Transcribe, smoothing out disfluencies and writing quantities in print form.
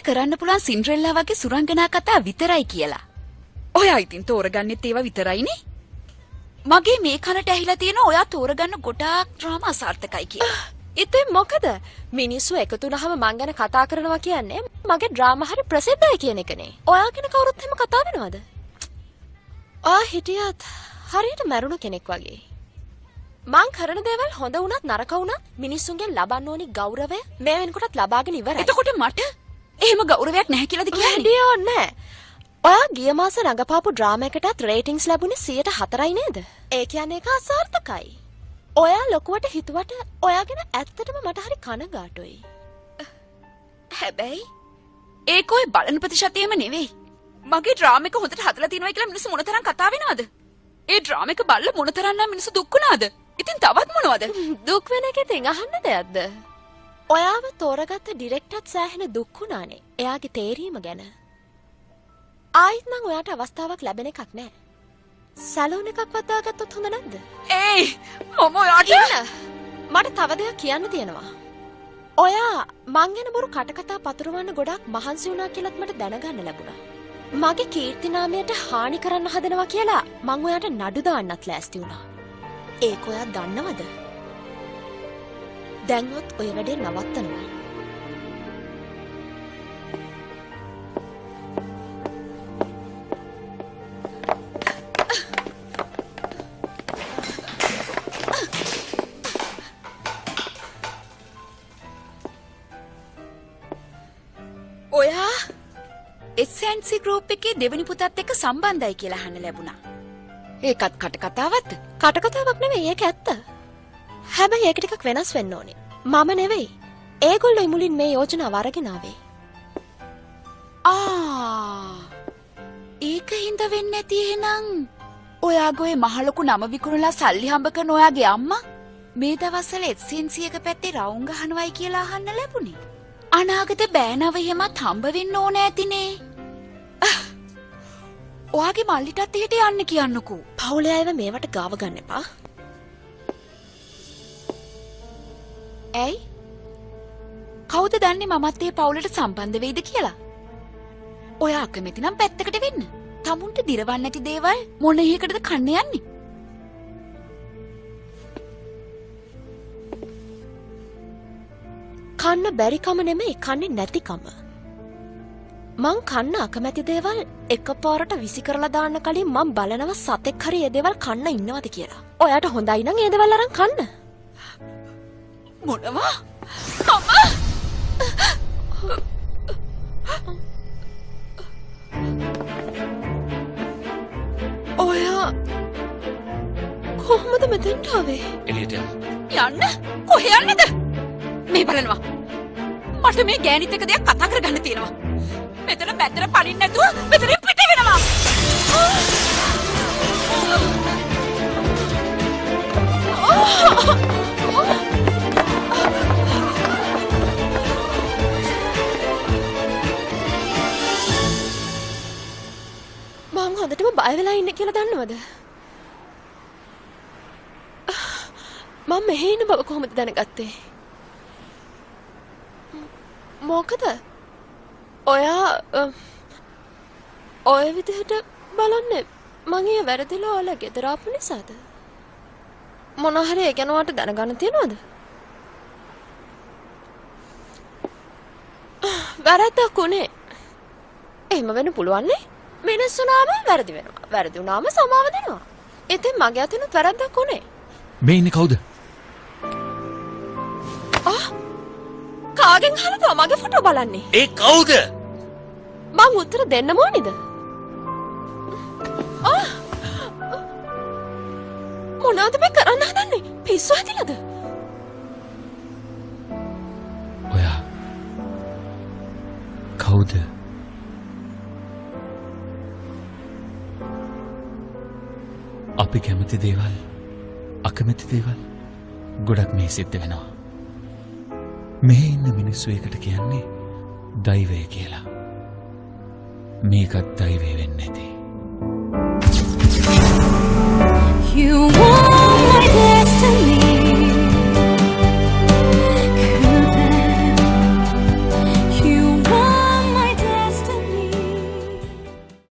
කරන්න පුළුවන් සින්ඩරෙල්ලා වගේ සුරංගනා කතා විතරයි කියලා. ඔයා ඉතින් තෝරගන්නෙත් ඒවා විතරයිනේ. මගේ මේ කනට ඇහිලා තියෙන ඔයා තෝරගන්න ගොඩාක් ඩ්‍රාමා අසාර්ථකයි කියලා. ඉතින් මොකද මිනිස්සු එකතු වුණාම මං ගැන කතා කරනවා කියන්නේ මගේ ඩ්‍රාමා හරි ප්‍රසිද්ධයි කියන එකනේ. ඔයා ගැන කවුරුත් එහෙම කතා වෙනවද? හිටියත් හරියට මැරුණු කෙනෙක් වගේ. මං කරන දේවල් හොඳ වුණත් නරක වුණත් මිනිස්සුන්ගෙන් ලබන්න ඕනි ගෞරවය මේ වෙනකොටත් ලබාගෙන ඉවරයි. එතකොට මට එහෙම ගෞරවයක් නැහැ කියලාද කියන්නේ? ඩියෝ නෑ. ඔයා ගිය මාසේ රඟපාපු ඩ්‍රාමා එකටත් රේටින්ග්ස් ලැබුණේ 104යි නේද? ඒ කියන්නේ ඒක අසාර්ථකයි. ඔයා ලොකුවට හිතුවට ඔයාගෙන ඇත්තටම මට හරි කනගාටුයි. හැබැයි ඒක ඔය බලන ප්‍රතිශතයම නෙවෙයි. මගේ ඩ්‍රාමා එක හොඳට හදලා තියෙනවා කියලා මිනිස්සු මොනතරම් කතා වෙනවද? ඒ ඩ්‍රාමා එක බලලා මොනතරම් නම් මිනිස්සු දුක් වුණාද? ඉතින් තවත් මොනවද? දුක් වෙන එක ඉතින් අහන්න දෙයක්ද? ඔයාව තෝරගත්ත ඩිරෙක්ටර්ත් සෑහෙන දුක් වුණානේ. එයාගේ තේරීම ගැන. ආයිත් නම් ඔයාට අවස්ථාවක් ලැබෙන එකක් නෑ. සැලූන් එකක් වදාගත්තොත් හොඳ නැද්ද? ඒයි මම ඔයාට මට තව දෙයක් කියන්න තියෙනවා. ඔයා මං ගැන බොරු කටකතා පතුරවන්න ගොඩක් මහන්සි වුණා කියලාත් මට දැනගන්න ලැබුණා. මගේ කීර්තිනාමයට හානි කරන්න හදනවා කියලා මං ඔයාට නඩු දාන්නත් ලෑස්ති වුණා. ඒක ඔයා දන්නවද? දැන්වත් ඔය වැඩේ නවත්තනවා. ඔයා SNC ගෲප් එකේ දෙවෙනි පුතත් එක්ක සම්බන්ධයි කියලා අහන්න ලැබුණා. ඒකත් කටකතාවක්ද? කටකතාවක් නෙවෙයි ඒක ඇත්ත. හැබැයි ඒක ටිකක් වෙනස් වෙන්න ඕනේ. මම නෙවෙයි. ඒගොල්ලෝ මුලින් මේ යෝජනාව අරගෙන ආවේ. ඒකින්ද වෙන්නේ නැති එහෙනම් ඔයාගේ මහ ලොකු නම විකුණලා සල්ලි හම්බ කරන ඔයාගේ අම්මා මේ දවස්වල SNC එක පැත්තේ රවුම් ගහනවයි කියලා අහන්න ලැබුණේ. අනාගත බෑනව එහෙමත් හම්බ වෙන්න ඕන ඇතිනේ. ඔයාගේ මල්ලිටත් එහෙට යන්න කියන්නකෝ. පවුලේ අයව මේවට ගාව ගන්න එපා. ඇයි? කවුද දන්නේ මමත් ඒ පවුලට සම්බන්ධ වෙයිද කියලා? ඔයා අකමැති නම් පැත්තකට වෙන්න. තමුන්ට දිරවන්න නැති දේවල් මොන එකකටද කන්න යන්නේ? කන්න බැරිකම නෙමෙයි කන්නේ නැතිකම. මං කන්න අකමැති දේවල් එකපාරට විසි කරලා දාන්න කලින් මං බලනවා සතෙක් හරි ඒ දේවල් කන්න ඉන්නවද කියලා. ඔයාට හොඳයි නම් ඒ දේවල් අරන් කන්න. මොනවා? අම්මා! ඔයා කොහොමද මෙතෙන්ට ආවේ? එළියට යන්න? කොහේ යන්නද? මේ බලනවා. මට මේ ගෑනිත් එක දෙයක් කතා කරගන්න තියෙනවා. මෙතන පැත්තට පනින්න නැතුව මෙතනින් පිට වෙනවා. මං හොඳටම බය වෙලා ඉන්නේ කියලා දන්නවද? මම මෙහෙ ඉන්න බව කොහොමද දැනගත්තේ? මොකද? ඔයා ඔය විදිහට බලන්නේ මං ඒ වැරදිලා ඔයාලා ගෙදර ආපු නිසාද? මොන හරි ඒ ගැන වට දැනගන්න තියනවද? වැරද්දක් උනේ. එහෙම වෙන්න පුළුවන් නේ? මිනිස්සු නාම වැරදි වෙනවා. වැරදි වුණාම සමාව දෙනවා. ඉතින් මගේ අතිනුත් වැරද්දක් උනේ. මේ ඉන්නේ කවුද? කාගෙන් හරිද මගේ ෆොටෝ බලන්නේ? ඒ කවුද? මං උත්තර දෙන්න ඕනිද? මොනවද මේ කරන්න හදන්නේ? පිස්සු හැදිලාද? ඔයා කවුද? අපි කැමති දේවල් අකමැති දේවල් ගොඩක් මේ සිද්ධ වෙනවා. මේ ඉන්න මිනිස්සු එකට කියන්නේ දෛවය කියලා. මේකත් දෛවය වෙන්නේ නැති. You